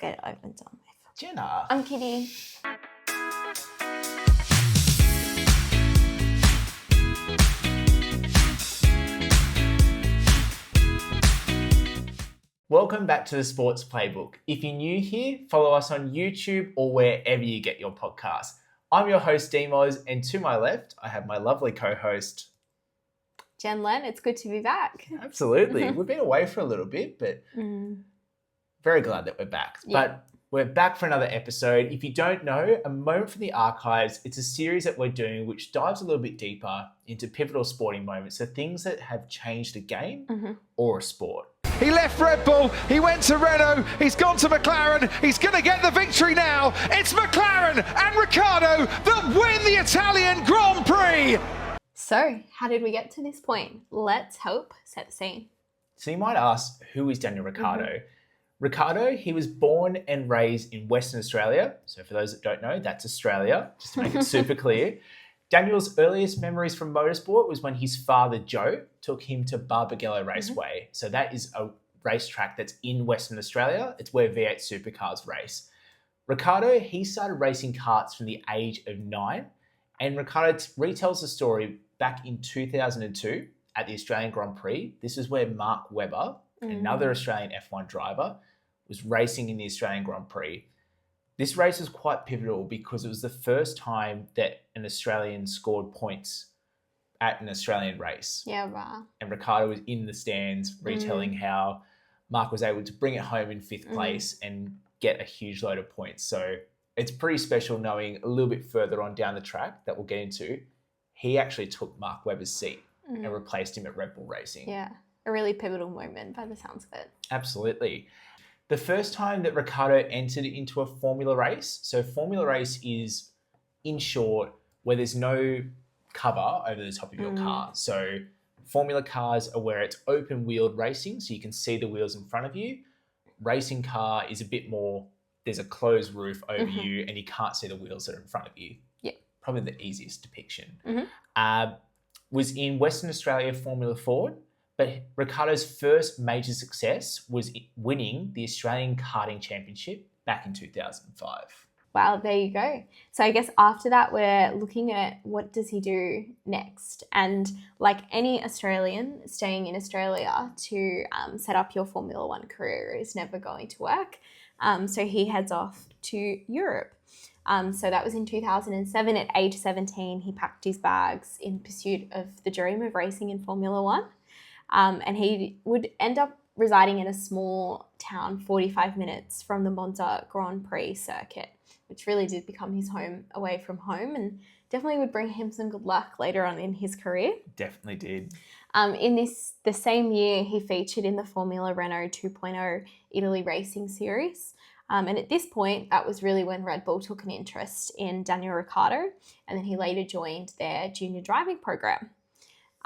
get it over and done with. Jenna. I'm kidding. Welcome back to the Sports Playbook. If you're new here, follow us on YouTube or wherever you get your podcasts. I'm your host, DMoz, and to my left, I have my lovely co-host, JenLen, it's good to be back. Absolutely. We've been away for a little bit, but very glad that we're back. Yeah. But we're back for another episode. If you don't know, A Moment from the Archives, it's a series that we're doing which dives a little bit deeper into pivotal sporting moments, so things that have changed a game or a sport. He left Red Bull, he went to Renault, he's gone to McLaren, he's going to get the victory now. It's McLaren and Ricciardo that win the Italian Grand Prix. So, how did we get to this point? Let's help set the scene. So you might ask, who is Daniel Ricciardo? Ricciardo, he was born and raised in Western Australia. So for those that don't know, that's Australia, just to make it super clear. Daniel's earliest memories from motorsport was when his father, Joe, took him to Barbagallo Raceway. So that is a racetrack that's in Western Australia. It's where V8 supercars race. Ricciardo, he started racing karts from the age of 9. And Ricciardo retells the story back in 2002 at the Australian Grand Prix. This is where Mark Webber, another Australian F1 driver, was racing in the Australian Grand Prix. This race was quite pivotal because it was the first time that an Australian scored points at an Australian race. Yeah, right. And Ricciardo was in the stands retelling how Mark was able to bring it home in 5th place and get a huge load of points. So it's pretty special knowing a little bit further on down the track that we'll get into, he actually took Mark Webber's seat and replaced him at Red Bull Racing. Yeah, a really pivotal moment by the sounds of it. Absolutely. The first time that Ricciardo entered into a Formula race, so Formula race is, in short, where there's no cover over the top of your car. So Formula cars are where it's open-wheeled racing, so you can see the wheels in front of you. Racing car is a bit more, there's a closed roof over you and you can't see the wheels that are in front of you. Yeah. Probably the easiest depiction. Was in Western Australia Formula Ford. But Ricciardo's first major success was winning the Australian Karting Championship back in 2005. Wow, there you go. So I guess after that, we're looking at what does he do next? And like any Australian staying in Australia to set up your Formula One career is never going to work. So he heads off to Europe. So that was in 2007. At age 17, he packed his bags in pursuit of the dream of racing in Formula One. And he would end up residing in a small town 45 minutes from the Monza Grand Prix circuit, which really did become his home away from home and definitely would bring him some good luck later on in his career. Definitely did. In the same year, he featured in the Formula Renault 2.0 Italy Racing Series. And at this point, that was really when Red Bull took an interest in Daniel Ricciardo, and then he later joined their junior driving program.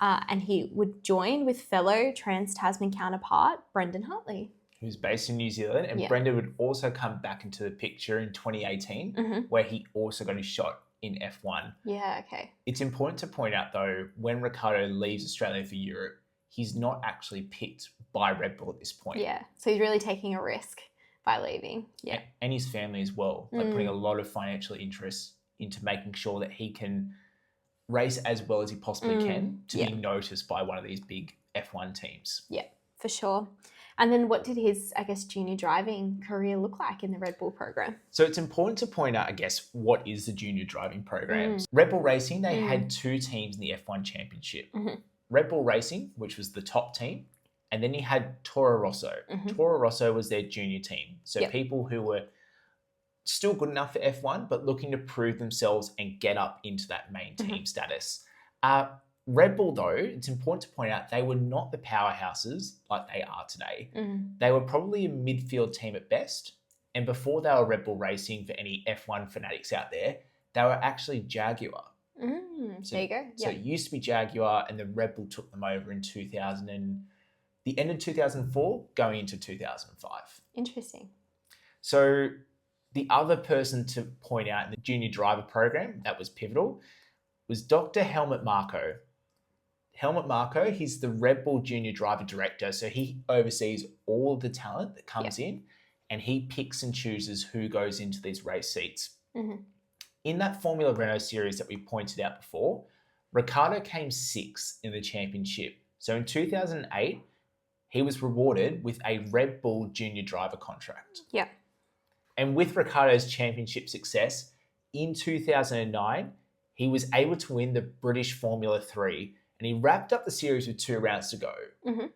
And he would join with fellow Trans-Tasman counterpart, Brendan Hartley. Who's based in New Zealand. And Brendan would also come back into the picture in 2018, where he also got his shot in F1. Yeah, okay. It's important to point out, though, when Ricciardo leaves Australia for Europe, he's not actually picked by Red Bull at this point. Yeah, so he's really taking a risk by leaving. Yeah. And his family as well, like putting a lot of financial interest into making sure that he can race as well as he possibly can to be noticed by one of these big F1 teams. Yeah, for sure. And then what did his, I guess, junior driving career look like in the Red Bull program? So it's important to point out, I guess, what is the junior driving program? Red Bull Racing, they had 2 teams in the F1 Championship. Red Bull Racing, which was the top team, and then you had Toro Rosso. Toro Rosso was their junior team. So people who were still good enough for F1, but looking to prove themselves and get up into that main team status. Red Bull, though, it's important to point out, they were not the powerhouses like they are today. They were probably a midfield team at best. And before they were Red Bull Racing, for any F1 fanatics out there, they were actually Jaguar. So, there you go. So it used to be Jaguar, and then Red Bull took them over in the end of 2004, going into 2005. Interesting. So the other person to point out in the junior driver program that was pivotal was Dr. Helmut Marko. Helmut Marko, he's the Red Bull junior driver director, so he oversees all of the talent that comes in, and he picks and chooses who goes into these race seats. Mhm. In that Formula Renault series that we pointed out before, Ricciardo came 6th in the championship. So in 2008, he was rewarded with a Red Bull junior driver contract. Yeah. And with Ricciardo's championship success, in 2009, he was able to win the British Formula 3, and he wrapped up the series with 2 rounds to go,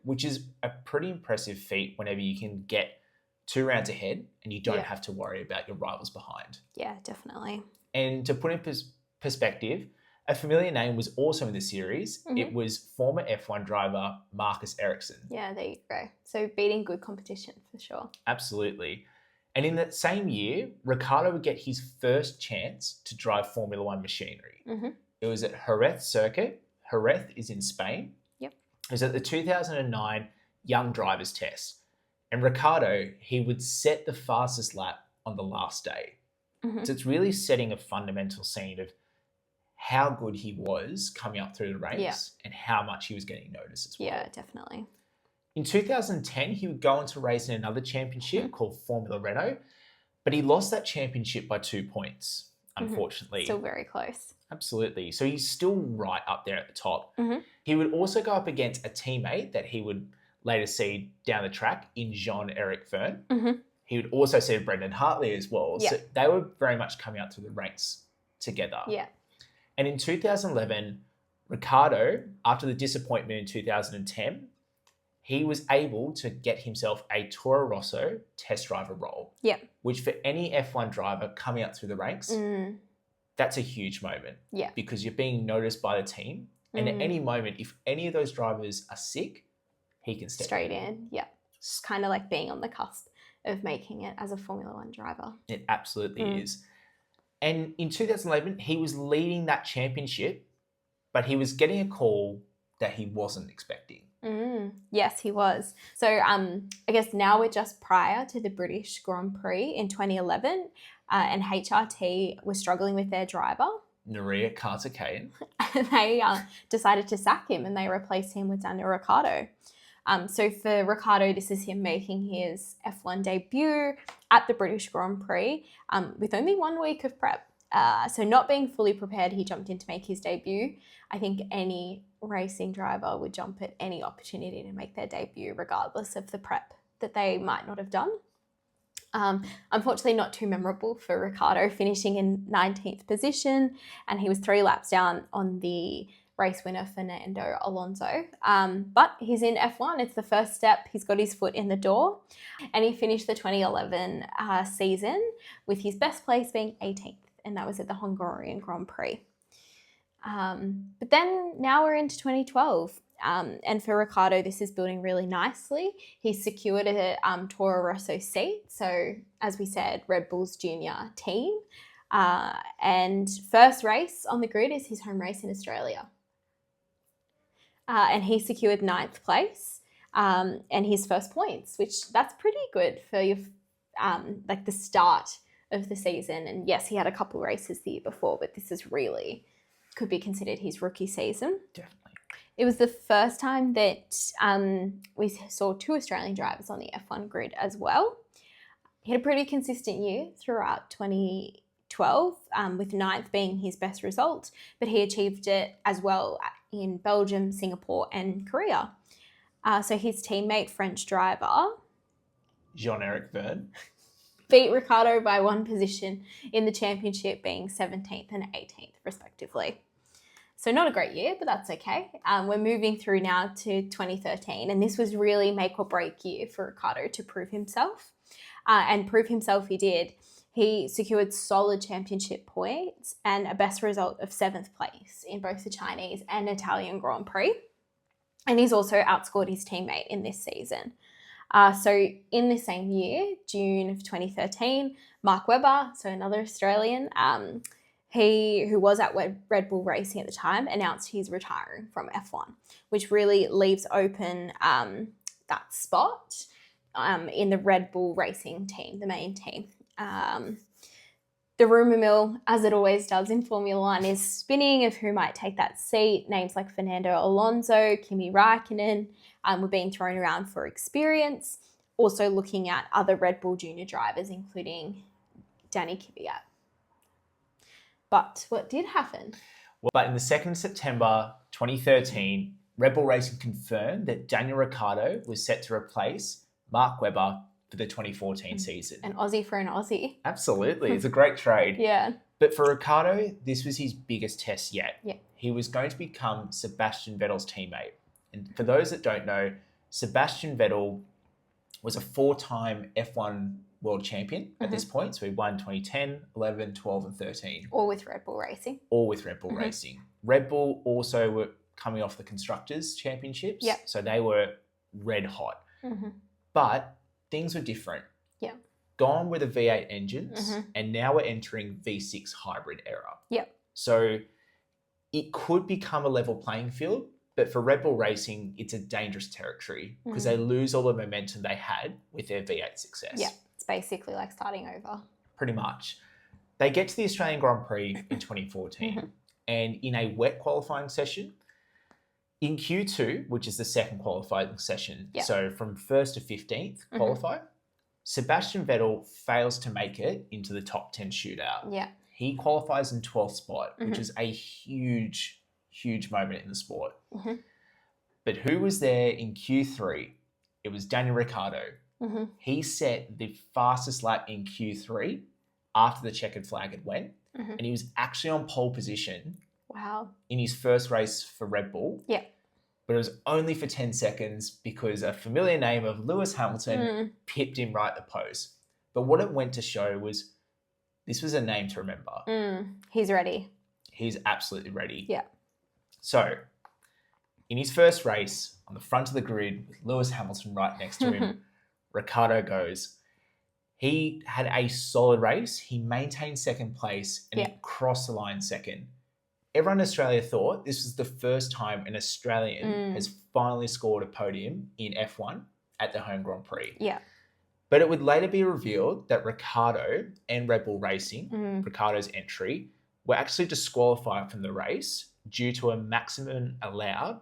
which is a pretty impressive feat whenever you can get 2 rounds ahead and you don't have to worry about your rivals behind. Yeah, definitely. And to put in perspective, a familiar name was also in the series. It was former F1 driver Marcus Ericsson. Yeah, there you go. So beating good competition for sure. Absolutely. And in that same year, Ricciardo would get his first chance to drive Formula One machinery. It was at Jerez circuit. Jerez is in Spain. Yep. It was at the 2009 Young Drivers Test. And Ricciardo, he would set the fastest lap on the last day. So it's really setting a fundamental scene of how good he was coming up through the race and how much he was getting noticed as well. Yeah, definitely. In 2010, he would go on to race in another championship called Formula Renault, but he lost that championship by 2 points, unfortunately. Still very close. Absolutely. So he's still right up there at the top. He would also go up against a teammate that he would later see down the track in Jean-Eric Vergne. He would also see Brendan Hartley as well. Yeah. So they were very much coming up through the ranks together. Yeah. And in 2011, Ricciardo, after the disappointment in 2010, he was able to get himself a Toro Rosso test driver role. Yeah. Which for any F1 driver coming up through the ranks, that's a huge moment. Yeah. Because you're being noticed by the team. And at any moment, if any of those drivers are sick, he can step straight in. Yeah. It's kind of like being on the cusp of making it as a Formula One driver. It absolutely is. And in 2011, he was leading that championship, but he was getting a call that he wasn't expecting. Yes, he was. So I guess now we're just prior to the British Grand Prix in 2011, and HRT was struggling with their driver. Nuria Carter-Kane. And they decided to sack him, and they replaced him with Daniel Ricciardo. So for Ricciardo, this is him making his F1 debut at the British Grand Prix with only 1 week of prep. So not being fully prepared, he jumped in to make his debut. I think any racing driver would jump at any opportunity to make their debut, regardless of the prep that they might not have done. Unfortunately, not too memorable for Ricciardo, finishing in 19th position, and he was 3 laps down on the race winner Fernando Alonso. But he's in F1. It's the first step. He's got his foot in the door, and he finished the 2011 season with his best place being 18th, and that was at the Hungarian Grand Prix. But then now we're into 2012. And for Ricciardo, this is building really nicely. He's secured a Toro Rosso seat. So as we said, Red Bull's junior team. And first race on the grid is his home race in Australia. And he secured 9th place and his first points, which that's pretty good for your like the start of the season. And yes, he had a couple races the year before, but this is really could be considered his rookie season. Definitely. It was the first time that we saw 2 Australian drivers on the F1 grid as well. He had a pretty consistent year throughout 2012, with 9th being his best result, but he achieved it as well in Belgium, Singapore and Korea. So his teammate, French driver Jean-Eric Vergne, beat Ricciardo by 1 position in the championship, being 17th and 18th respectively. So not a great year, but that's okay. We're moving through now to 2013, and this was really make or break year for Ricciardo to prove himself. And prove himself he did. He secured solid championship points and a best result of 7th place in both the Chinese and Italian Grand Prix. And he's also outscored his teammate in this season. So in the same year, June of 2013, Mark Webber, so another Australian, who was at Red Bull Racing at the time, announced he's retiring from F1, which really leaves open that spot in the Red Bull Racing team, the main team. The rumour mill, as it always does in Formula One, is spinning of who might take that seat. Names like Fernando Alonso, Kimi Raikkonen were being thrown around for experience. also looking at other Red Bull Junior drivers, including Danny Kvyat. But what did happen? Well, but in the 2nd of September 2013, Red Bull Racing confirmed that Daniel Ricciardo was set to replace Mark Webber for the 2014 season. An Aussie for an Aussie. Absolutely. It's a great trade. Yeah. But for Ricciardo, this was his biggest test yet. Yeah. He was going to become Sebastian Vettel's teammate. And for those that don't know, Sebastian Vettel was a 4-time F1 world champion at this point. So he won 2010, 11, 12 and 13. All with Red Bull Racing. All with Red Bull Racing. Red Bull also were coming off the Constructors' Championships. Yep. So they were red hot. But things were different. Yeah. Gone were the V8 engines, and now we're entering V6 hybrid era. Yep. So it could become a level playing field, but for Red Bull Racing, it's a dangerous territory because they lose all the momentum they had with their V8 success. Yeah. It's basically like starting over. Pretty much. They get to the Australian Grand Prix in 2014, and in a wet qualifying session, in Q2, which is the second qualifying session, so from 1st to 15th qualify, Sebastian Vettel fails to make it into the top 10 shootout. Yeah. He qualifies in 12th spot, which is a huge, huge moment in the sport. But who was there in Q3? It was Daniel Ricciardo. He set the fastest lap in Q3 after the checkered flag had went, and he was actually on pole position. Wow. In his first race for Red Bull. Yeah. But it was only for 10 seconds because a familiar name of Lewis Hamilton pipped him right at the post. But what it went to show was this was a name to remember. He's ready. He's absolutely ready. Yeah. So, in his first race, on the front of the grid, with Lewis Hamilton right next to him, Ricciardo goes. He had a solid race. He maintained second place and he crossed the line second. Everyone in Australia thought this was the first time an Australian has finally scored a podium in F1 at the home Grand Prix. Yeah. But it would later be revealed that Ricciardo and Red Bull Racing, Ricciardo's entry, were actually disqualified from the race due to a maximum allowed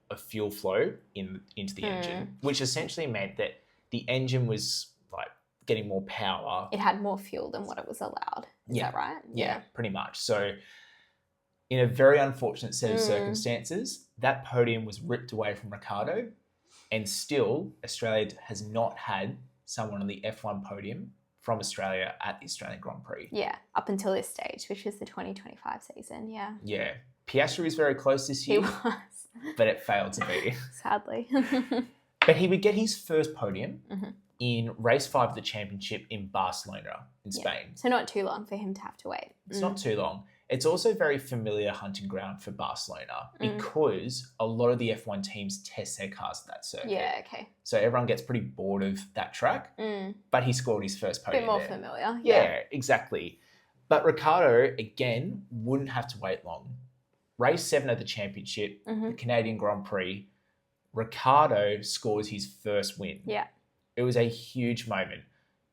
of fuel flow into the engine, which essentially meant that the engine was like getting more power. It had more fuel than what it was allowed. Is that right? Yeah, pretty much. So in a very unfortunate set of circumstances, that podium was ripped away from Ricciardo, and still Australia has not had someone on the F1 podium from Australia at the Australian Grand Prix. Yeah, up until this stage, which is the 2025 season, yeah. Yeah. Piastri was very close this year. He was. But it failed to be. Sadly. But he would get his first podium in race 5 of the championship in Barcelona in Spain. So not too long for him to have to wait. It's not too long. It's also very familiar hunting ground for Barcelona because a lot of the F1 teams test their cars at that circuit. Yeah, okay. So everyone gets pretty bored of that track, but he scored his first A podium bit more there. familiar. Yeah, exactly. But Ricciardo, again, wouldn't have to wait long. Race 7 of the championship, the Canadian Grand Prix, Ricciardo scores his first win. Yeah. It was a huge moment.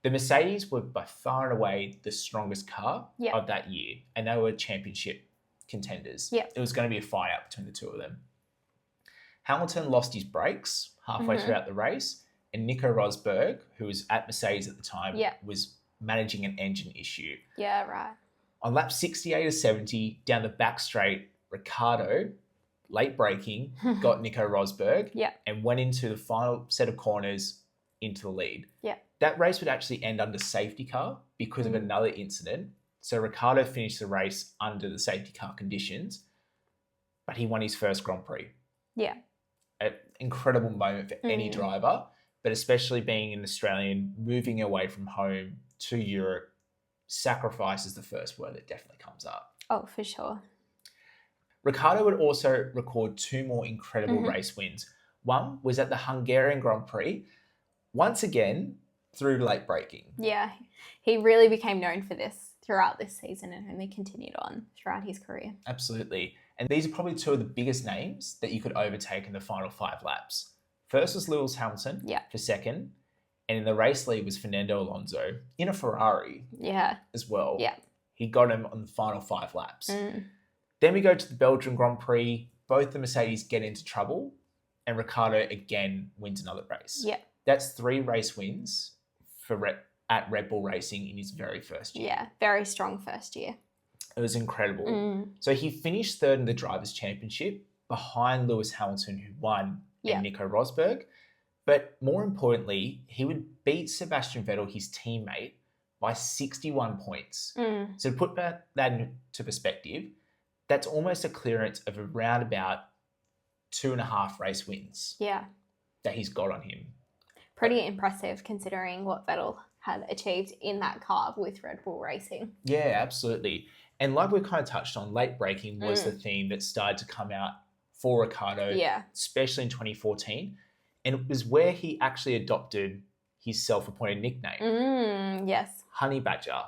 The Mercedes were by far and away the strongest car of that year, and they were championship contenders. Yeah. It was going to be a fight out between the two of them. Hamilton lost his brakes halfway throughout the race, and Nico Rosberg, who was at Mercedes at the time, was managing an engine issue. Yeah, right. On lap 68 or 70, down the back straight, Ricciardo, late braking, got Nico Rosberg and went into the final set of corners into the lead. Yeah. That race would actually end under safety car because of another incident. So Ricciardo finished the race under the safety car conditions, but he won his first Grand Prix. Yeah. An incredible moment for any driver, but especially being an Australian, moving away from home to Europe, sacrifice is the first word that definitely comes up. Oh, for sure. Ricciardo would also record 2 more incredible race wins. One was at the Hungarian Grand Prix, once again through late braking. Yeah, he really became known for this throughout this season and only continued on throughout his career. Absolutely. And these are probably 2 of the biggest names that you could overtake in the final 5 laps. First was Lewis Hamilton for second, and in the race lead was Fernando Alonso in a Ferrari as well. Yeah. He got him on the final 5 laps. Then we go to the Belgian Grand Prix. Both the Mercedes get into trouble, and Ricciardo again wins another race. Yeah. That's 3 race wins at Red Bull Racing in his very first year. Yeah, very strong first year. It was incredible. So he finished 3rd in the Drivers' Championship behind Lewis Hamilton, who won, and Nico Rosberg. But more importantly, he would beat Sebastian Vettel, his teammate, by 61 points. So to put that into perspective, that's almost a clearance of around about 2.5 race wins that he's got on him. Pretty impressive considering what Vettel had achieved in that car with Red Bull Racing. Yeah, absolutely. And like we kind of touched on, late braking was the theme that started to come out for Ricciardo, especially in 2014. And it was where he actually adopted his self-appointed nickname. Yes. Honey Badger.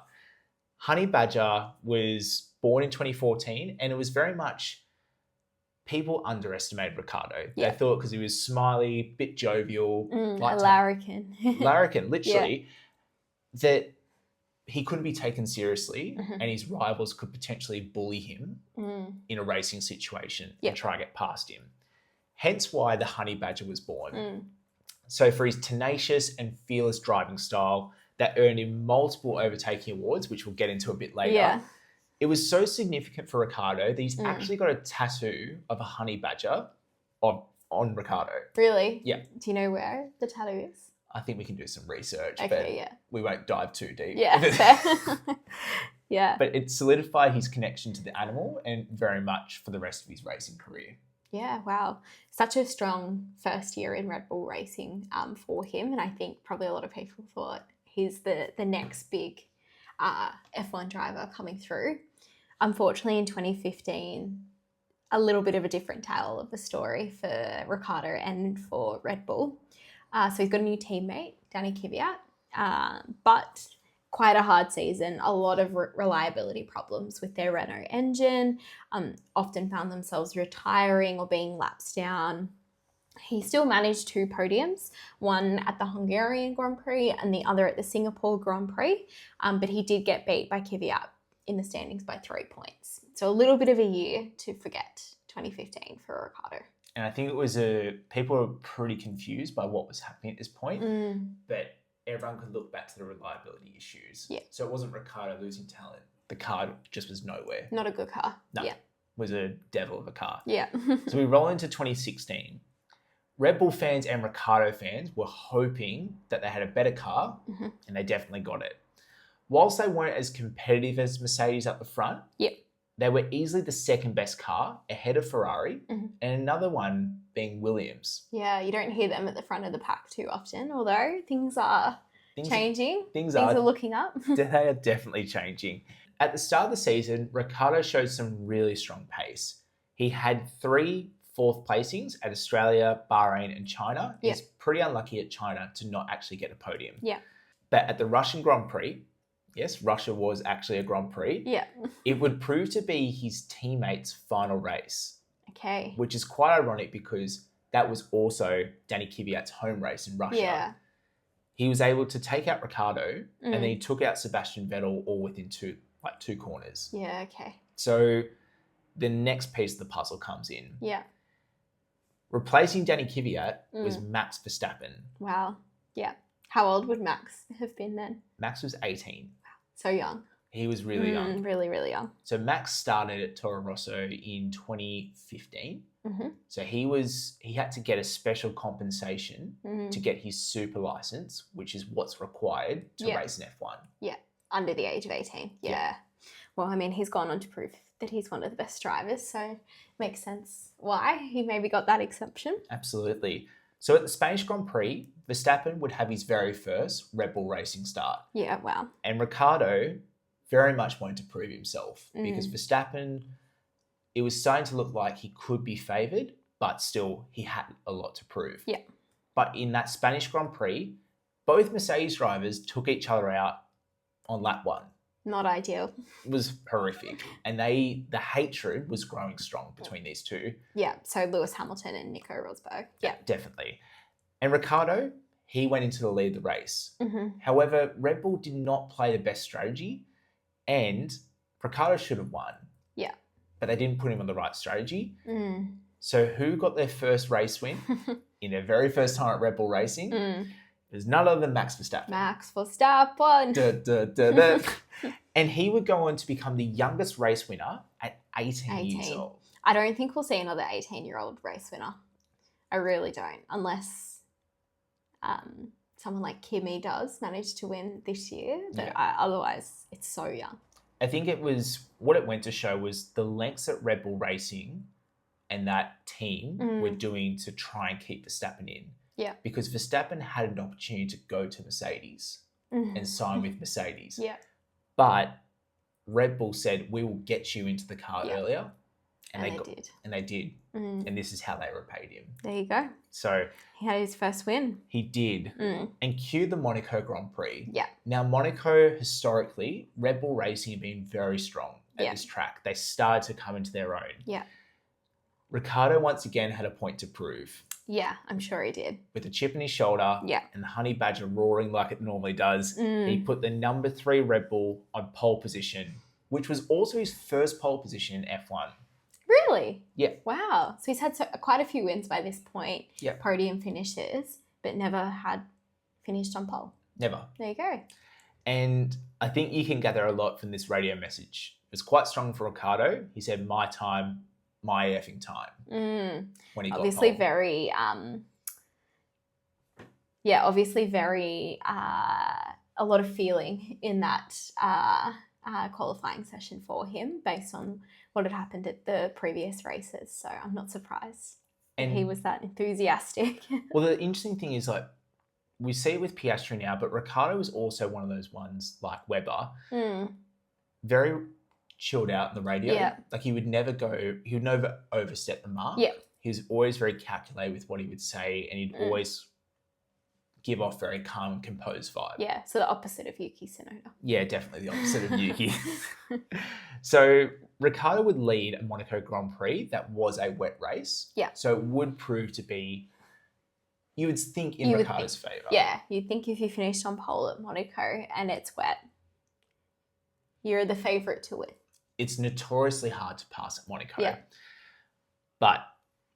Honey Badger was born in 2014, and it was very much people underestimated Ricciardo. They thought because he was smiley, bit jovial, a larrikin. Larrikin, literally, that he couldn't be taken seriously and his rivals could potentially bully him in a racing situation and try to get past him. Hence why the Honey Badger was born. So for his tenacious and fearless driving style that earned him multiple overtaking awards, which we'll get into a bit later, it was so significant for Ricciardo that he's actually got a tattoo of a honey badger on Ricciardo. Really? Yeah. Do you know where the tattoo is? I think we can do some research, Okay, but we won't dive too deep. Yeah, fair. Yeah. But it solidified his connection to the animal and very much for the rest of his racing career. Yeah, wow. Such a strong first year in Red Bull Racing for him. And I think probably a lot of people thought he's the next big F1 driver coming through. Unfortunately, in 2015, a little bit of a different tale of the story for Ricciardo and for Red Bull. So he's got a new teammate, Danny Kvyat, but quite a hard season, a lot of reliability problems with their Renault engine, often found themselves retiring or being laps down. He still managed 2 podiums, one at the Hungarian Grand Prix and the other at the Singapore Grand Prix, but he did get beat by Kvyat in the standings by 3 points. So a little bit of a year to forget, 2015 for Ricciardo. And I think it was people were pretty confused by what was happening at this point, but everyone could look back to the reliability issues. Yeah. So it wasn't Ricciardo losing talent. The car just was nowhere. Not a good car. No. Yeah. Was a devil of a car. Yeah. So we roll into 2016. Red Bull fans and Ricciardo fans were hoping that they had a better car, and they definitely got it. Whilst they weren't as competitive as Mercedes up the front, they were easily the second best car ahead of Ferrari, and another one being Williams. Yeah, you don't hear them at the front of the pack too often, although things are changing. Things are looking up. They are definitely changing. At the start of the season, Ricciardo showed some really strong pace. He had 3 4th placings at Australia, Bahrain and China. He's pretty unlucky at China to not actually get a podium. Yeah. But at the Russian Grand Prix, yes, Russia was actually a Grand Prix. Yeah. It would prove to be his teammate's final race. Okay. Which is quite ironic because that was also Danny Kvyat's home race in Russia. Yeah. He was able to take out Ricciardo and then he took out Sebastian Vettel all within 2 corners. Yeah, okay. So the next piece of the puzzle comes in. Yeah. Replacing Danny Kvyat was Max Verstappen. Wow. Yeah. How old would Max have been then? Max was 18. So young. He was really young. Really, really young. So Max started at Toro Rosso in 2015. So he had to get a special compensation to get his super license, which is what's required to race in F1. Yeah, under the age of 18. Yeah. Well, I mean, he's gone on to prove that he's one of the best drivers, so makes sense why he maybe got that exception. Absolutely. So at the Spanish Grand Prix, Verstappen would have his very first Red Bull Racing start. Yeah, wow. And Ricciardo very much wanted to prove himself because Verstappen, it was starting to look like he could be favoured, but still he had a lot to prove. Yeah. But in that Spanish Grand Prix, both Mercedes drivers took each other out on lap 1. Not ideal. It was horrific. And the hatred was growing strong between these two. Yeah, so Lewis Hamilton and Nico Rosberg. Yeah. Definitely. And Ricciardo, he went into the lead of the race. However, Red Bull did not play the best strategy and Ricciardo should have won. Yeah. But they didn't put him on the right strategy. So who got their first race win in their very first time at Red Bull Racing? There's none other than Max Verstappen. Max Verstappen. Duh, duh, duh, duh. And he would go on to become the youngest race winner at 18 years old. I don't think we'll see another 18-year-old race winner. I really don't, unless someone like Kimi does manage to win this year. But otherwise, it's so young. I think it was, what it went to show was the lengths that Red Bull Racing and that team were doing to try and keep Verstappen in. Yeah. Because Verstappen had an opportunity to go to Mercedes and sign with Mercedes. Yeah. But Red Bull said, we will get you into the car earlier. And they did. And they did. And this is how they repaid him. There you go. So he had his first win. He did. And cue the Monaco Grand Prix. Yeah. Now, Monaco, historically, Red Bull Racing have been very strong at this track. They started to come into their own. Yeah. Ricciardo, once again, had a point to prove. Yeah, I'm sure he did. With a chip in his shoulder and the honey badger roaring like it normally does, he put the number 3 Red Bull on pole position, which was also his first pole position in F1. Really? Yeah. Wow. So he's had quite a few wins by this point, podium finishes, but never had finished on pole. Never. There you go. And I think you can gather a lot from this radio message. It was quite strong for Ricciardo. He said, my time, my effing time. When he got obviously pole. very obviously very a lot of feeling in that qualifying session for him based on what had happened at the previous races. So I'm not surprised that he was that enthusiastic. Well, the interesting thing is, like, we see it with Piastri now, but Ricciardo was also one of those ones like Webber, very chilled out in the radio. Yeah. Like he would never overstep the mark. Yeah. He was always very calculated with what he would say, and he'd always give off very calm and composed vibe. Yeah, so the opposite of Yuki Tsunoda. Yeah, definitely the opposite of Yuki. So Ricciardo would lead a Monaco Grand Prix that was a wet race. Yeah. So it would prove to be, you would think, in Ricciardo's favour. Yeah, you'd think if you finished on pole at Monaco and it's wet, you're the favourite to win. It's notoriously hard to pass at Monaco. Yeah. But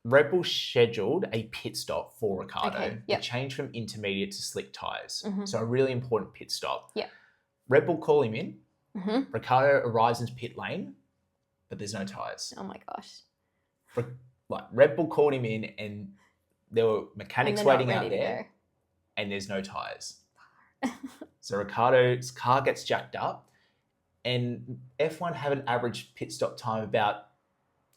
Red Bull scheduled a pit stop for Ricciardo. Okay, yep. To change from intermediate to slick tyres. So a really important pit stop. Yeah. Red Bull call him in. Ricciardo arrives into pit lane, but there's no tyres. Oh my gosh. Red Bull called him in, and there were mechanics waiting out there, and there's no tyres. So Ricciardo's car gets jacked up, and F1 have an average pit stop time about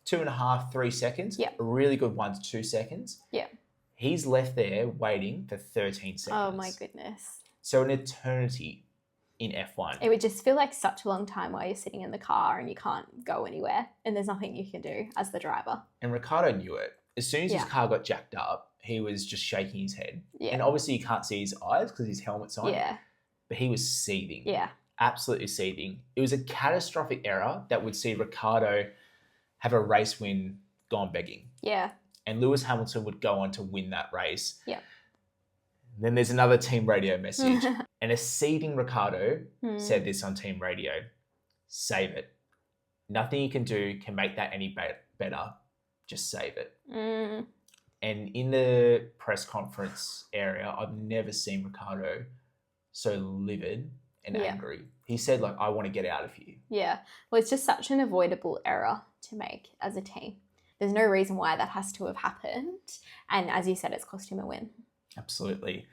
2.5, 3 seconds. Yeah. A really good 1 to 2 seconds. Yeah. He's left there waiting for 13 seconds. Oh my goodness. So an eternity in F1. It would just feel like such a long time while you're sitting in the car and you can't go anywhere and there's nothing you can do as the driver. And Ricciardo knew it. As soon as his car got jacked up, he was just shaking his head. Yeah. And obviously you can't see his eyes because his helmet's on. Yeah. But he was seething. Yeah. Absolutely seething. It was a catastrophic error that would see Ricciardo have a race win gone begging. Yeah. And Lewis Hamilton would go on to win that race. Yeah. Then there's another team radio message. And a seething Ricciardo said this on team radio. Save it. Nothing you can do can make that any better. Just save it. And in the press conference area, I've never seen Ricciardo so livid and angry. He said, like, I want to get out of here. Yeah. Well, it's just such an avoidable error to make as a team. There's no reason why that has to have happened. And as you said, it's cost him a win. Absolutely.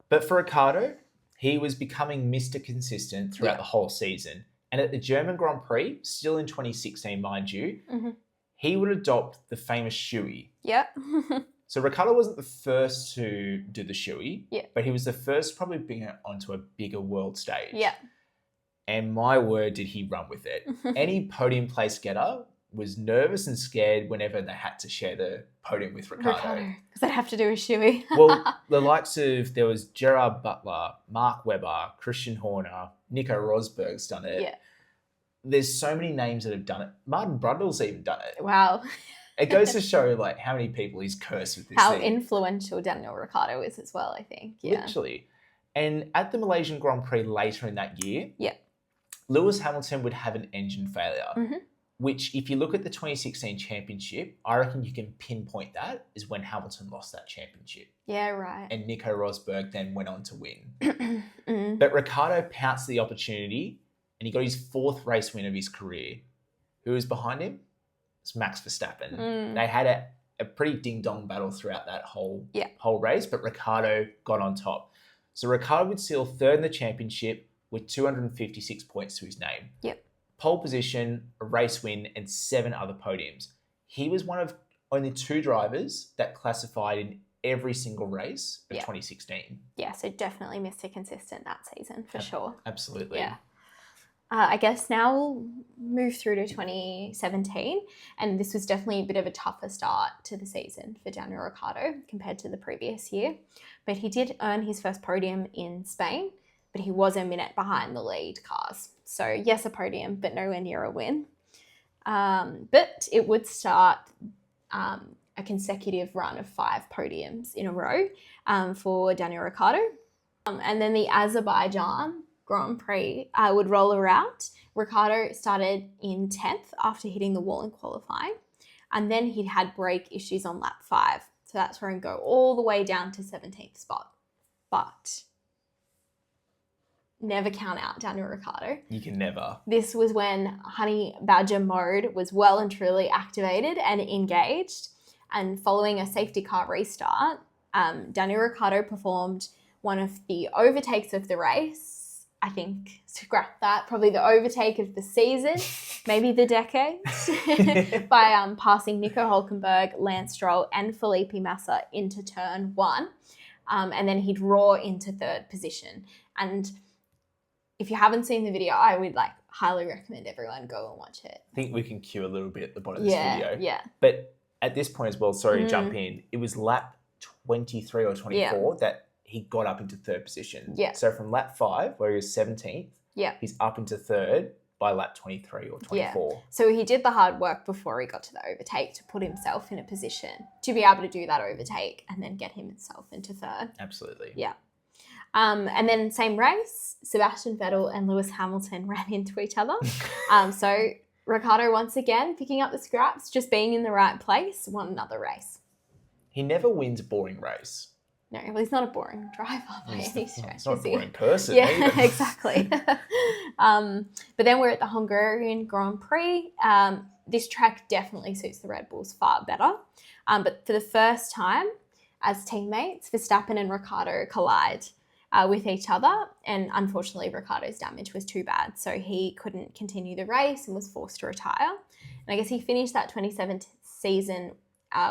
But for Ricciardo, he was becoming Mr. Consistent throughout the whole season. And at the German Grand Prix, still in 2016, mind you, he would adopt the famous shoey. Yeah. So Ricciardo wasn't the first to do the shoey, Yeah. but he was the first to probably bring it onto a bigger world stage. Yeah. And my word, did he run with it. Any podium place getter was nervous and scared whenever they had to share the podium with Ricciardo. Because they'd have to do a shoey. Well, the likes of, there was Gerard Butler, Mark Webber, Christian Horner, Nico Rosberg's done it. Yeah. There's so many names that have done it. Martin Brundle's even done it. Wow. It goes to show, like, how many people he's cursed with this How thing. influential Daniel Ricciardo is as well, I think. Yeah. Literally. And at the Malaysian Grand Prix later in that year, Yeah. Lewis Hamilton would have an engine failure. which if you look at the 2016 championship, I reckon you can pinpoint that is when Hamilton lost that championship. Yeah, right. And Nico Rosberg then went on to win. But Ricciardo pounced the opportunity and he got his 4th race win of his career. Who was behind him? It's Max Verstappen. They had a pretty ding-dong battle throughout that whole race, but Ricciardo got on top. So Ricciardo would seal 3rd in the championship with 256 points to his name. Yep. Pole position, a race win, and 7 other podiums. He was one of only 2 drivers that classified in every single race of 2016. Yeah, so definitely Mr. Consistent that season for sure. Absolutely. Yeah. I guess now we'll move through to 2017, and this was definitely a bit of a tougher start to the season for Daniel Ricciardo compared to the previous year. But he did earn his first podium in Spain, but he was a minute behind the lead cars. So yes, a podium, but nowhere near a win. But it would start a consecutive run of 5 podiums in a row for Daniel Ricciardo. And then the Azerbaijan Grand Prix would roll around. Ricciardo started in 10th after hitting the wall in qualifying. And then he'd had brake issues on lap 5. So that's where he'd go all the way down to 17th spot. But never count out Daniel Ricciardo. You can never. This was when Honey Badger mode was well and truly activated and engaged. And following a safety car restart, Daniel Ricciardo performed one of the overtakes of the race. I think, scrap that, probably the overtake of the season, maybe the decade, by passing Nico Hülkenberg, Lance Stroll and Felipe Massa into turn 1. And then he'd roar into 3rd position. And if you haven't seen the video, I would highly recommend everyone go and watch it. I think we can cue a little bit at the bottom of this video. Yeah. But at this point as well, sorry to jump in, it was lap 23 or 24 that he got up into 3rd position. Yeah. So from lap 5, where he was 17th, he's up into 3rd by lap 23 or 24. Yeah. So he did the hard work before he got to the overtake to put himself in a position to be able to do that overtake and then get himself into 3rd. Absolutely. Yeah. And then same race, Sebastian Vettel and Lewis Hamilton ran into each other. So Ricciardo once again picking up the scraps, just being in the right place, won another race. He never wins a boring race. No, well, he's not a boring driver by any stretch. He's not a boring person. Yeah, either. Exactly. But then we're at the Hungarian Grand Prix. This track definitely suits the Red Bulls far better. But for the first time, as teammates, Verstappen and Ricciardo collide with each other. And unfortunately, Ricciardo's damage was too bad. So he couldn't continue the race and was forced to retire. And I guess he finished that 2017 season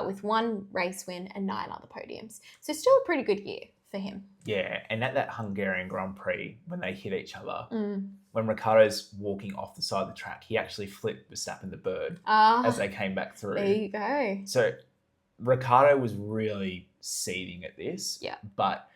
with 1 race win and 9 other podiums. So still a pretty good year for him. Yeah, and at that Hungarian Grand Prix, when they hit each other, when Ricciardo's walking off the side of the track, he actually flipped Verstappen the bird as they came back through. There you go. So Ricciardo was really seething at this, but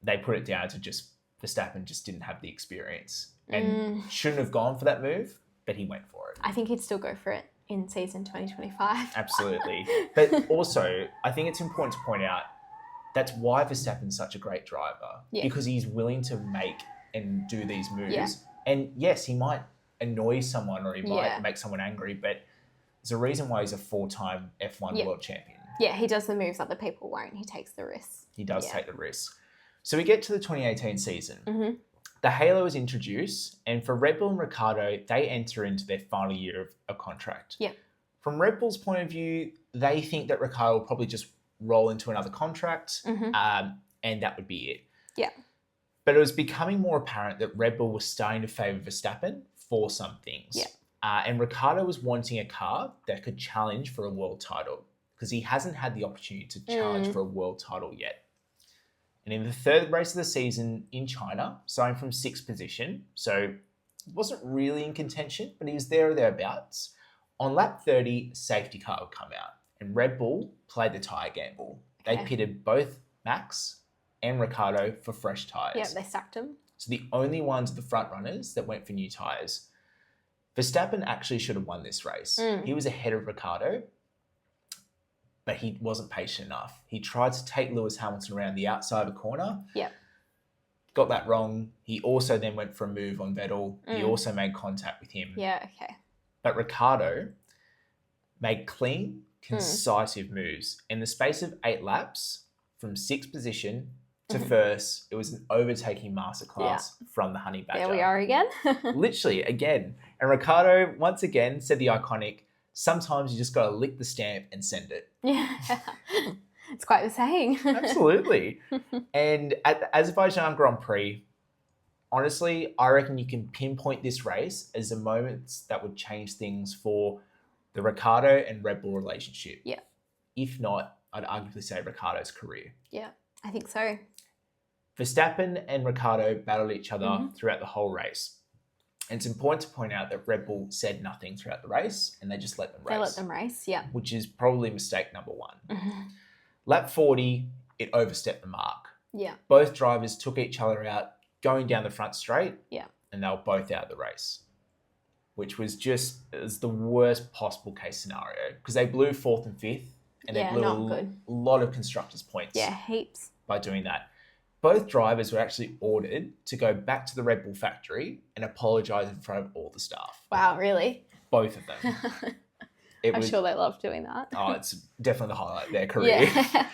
they put it down to just Verstappen just didn't have the experience and shouldn't have gone for that move, but he went for it. I think he'd still go for it in season 2025. Absolutely. But also, I think it's important to point out that's why Verstappen's such a great driver, because he's willing to make and do these moves. Yeah. And yes, he might annoy someone or he might make someone angry, but there's a reason why he's a 4-time F1 world champion. Yeah, he does the moves other people won't. He takes the risks. He does take the risks. So we get to the 2018 season. The halo is introduced, and for Red Bull and Ricciardo, they enter into their final year of a contract. Yeah. From Red Bull's point of view, they think that Ricciardo will probably just roll into another contract, and that would be it. Yeah. But it was becoming more apparent that Red Bull was starting to favour Verstappen for some things. Yeah. And Ricciardo was wanting a car that could challenge for a world title, because he hasn't had the opportunity to challenge for a world title yet. And in the 3rd race of the season in China, starting from 6th position, so wasn't really in contention, but he was there or thereabouts. On lap 30, safety car would come out, and Red Bull played the tyre gamble. They pitted both Max and Ricciardo for fresh tyres. Yeah, they stacked them. So the only ones of the front runners that went for new tyres. Verstappen actually should have won this race. He was ahead of Ricciardo, but he wasn't patient enough. He tried to take Lewis Hamilton around the outside of a corner. Yeah. Got that wrong. He also then went for a move on Vettel. He also made contact with him. Yeah, okay. But Ricciardo made clean, concisive moves. In the space of 8 laps, from 6th position to first, it was an overtaking masterclass from the Honey Badger. There we are again. Literally, again. And Ricciardo, once again, said the iconic, sometimes you just got to lick the stamp and send it. Yeah. It's quite the saying. Absolutely. And at the Azerbaijan Grand Prix, honestly, I reckon you can pinpoint this race as the moments that would change things for the Ricciardo and Red Bull relationship. Yeah. If not, I'd arguably say Ricciardo's career. Yeah, I think so. Verstappen and Ricciardo battled each other throughout the whole race. And it's important to point out that Red Bull said nothing throughout the race and they just let them race. They let them race, yeah. Which is probably mistake number 1. Lap 40, it overstepped the mark. Yeah. Both drivers took each other out going down the front straight. Yeah. And they were both out of the race, which was just the worst possible case scenario because they blew 4th and 5th and they blew a lot of constructors' points. Yeah, heaps. By doing that. Both drivers were actually ordered to go back to the Red Bull factory and apologise in front of all the staff. Wow, really? Both of them. I'm sure they love doing that. Oh, it's definitely the highlight of their career. Yeah.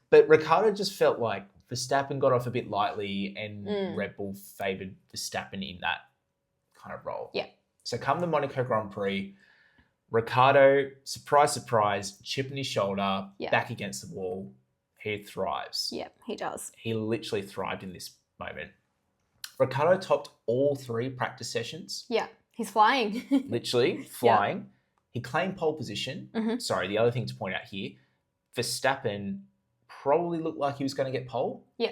But Ricciardo just felt like Verstappen got off a bit lightly and Red Bull favoured Verstappen in that kind of role. Yeah. So come the Monaco Grand Prix, Ricciardo, surprise, surprise, chip in his shoulder, back against the wall. He thrives. Yeah, he does. He literally thrived in this moment. Ricciardo topped all 3 practice sessions. Yeah, he's flying. Literally flying. He claimed pole position. Sorry, the other thing to point out here, Verstappen probably looked like he was going to get pole. Yeah.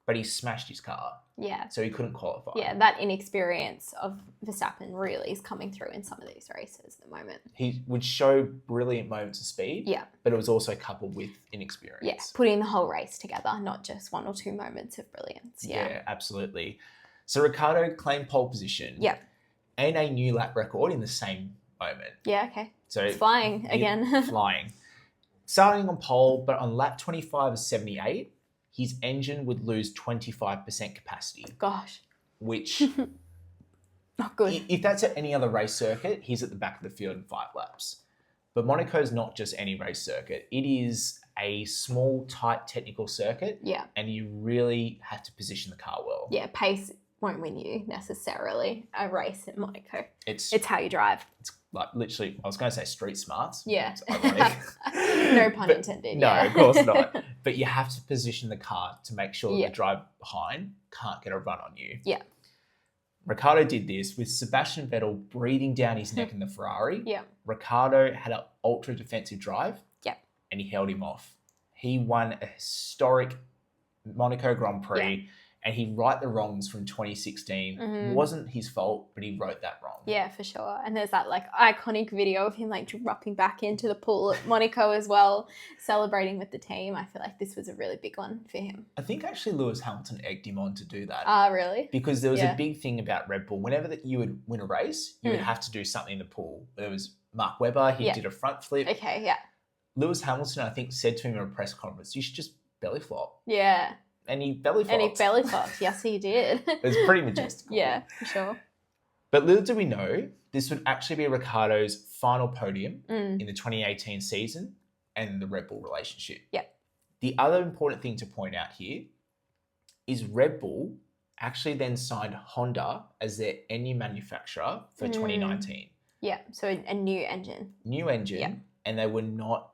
But he smashed his car. Yeah. So he couldn't qualify. Yeah, that inexperience of Verstappen really is coming through in some of these races at the moment. He would show brilliant moments of speed. Yeah. But it was also coupled with inexperience. Yeah, putting the whole race together, not just 1 or 2 moments of brilliance. Yeah, absolutely. So Ricciardo claimed pole position. Yeah. And a new lap record in the same moment. Yeah, okay. So it's flying again. Flying. Starting on pole, but on lap 25 of 78, his engine would lose 25% capacity. Gosh. Which, not good. If that's at any other race circuit, he's at the back of the field in 5 laps. But Monaco is not just any race circuit. It is a small, tight technical circuit. Yeah. And you really have to position the car well. Yeah, pace won't win you necessarily a race in Monaco. It's how you drive. It's like literally, I was going to say street smarts. Yeah. It's ironic. No pun intended. No, of course not. But you have to position the car to make sure that the driver behind can't get a run on you. Yeah. Ricciardo did this with Sebastian Vettel breathing down his neck in the Ferrari. Yeah. Ricciardo had an ultra defensive drive. Yeah. And he held him off. He won a historic Monaco Grand Prix. And he right the wrongs from 2016. It wasn't his fault, but he wrote that wrong. Yeah, for sure. And there's that like iconic video of him like dropping back into the pool at Monaco as well, celebrating with the team. I feel like this was a really big one for him. I think actually Lewis Hamilton egged him on to do that. Really? Because there was a big thing about Red Bull. Whenever that you would win a race, you would have to do something in the pool. There was Mark Webber, he did a front flip. Okay, yeah. Lewis Hamilton, I think, said to him in a press conference, you should just belly flop. Yeah. And he belly flopped. Yes, he did. It was pretty majestical. Yeah, for sure. But little do we know, this would actually be Ricciardo's final podium in the 2018 season and the Red Bull relationship. Yeah. The other important thing to point out here is Red Bull actually then signed Honda as their engine manufacturer for 2019. Yeah, so a new engine. New engine, and they were not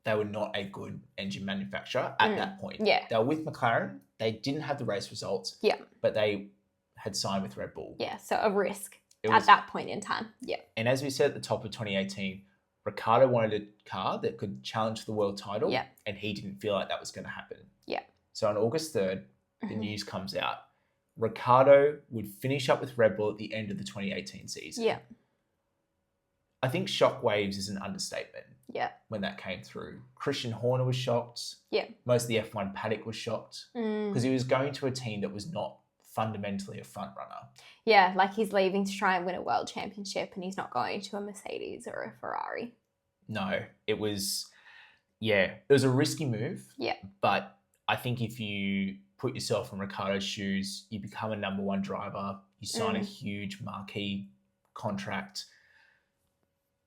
a good engine manufacturer at that point. Yeah. They were with McLaren. They didn't have the race results. Yeah. But they had signed with Red Bull. Yeah, so a risk at that point in time. Yeah. And as we said at the top of 2018, Ricciardo wanted a car that could challenge the world title. Yeah. And he didn't feel like that was going to happen. Yeah. So on August 3rd, the news comes out. Ricciardo would finish up with Red Bull at the end of the 2018 season. Yeah. I think shockwaves is an understatement. Yeah. When that came through. Christian Horner was shocked. Yeah. Most of the F1 paddock was shocked because he was going to a team that was not fundamentally a front runner. Yeah, like he's leaving to try and win a world championship and he's not going to a Mercedes or a Ferrari. No, it was a risky move. Yeah. But I think if you put yourself in Ricciardo's shoes, you become a number 1 driver, you sign a huge marquee contract.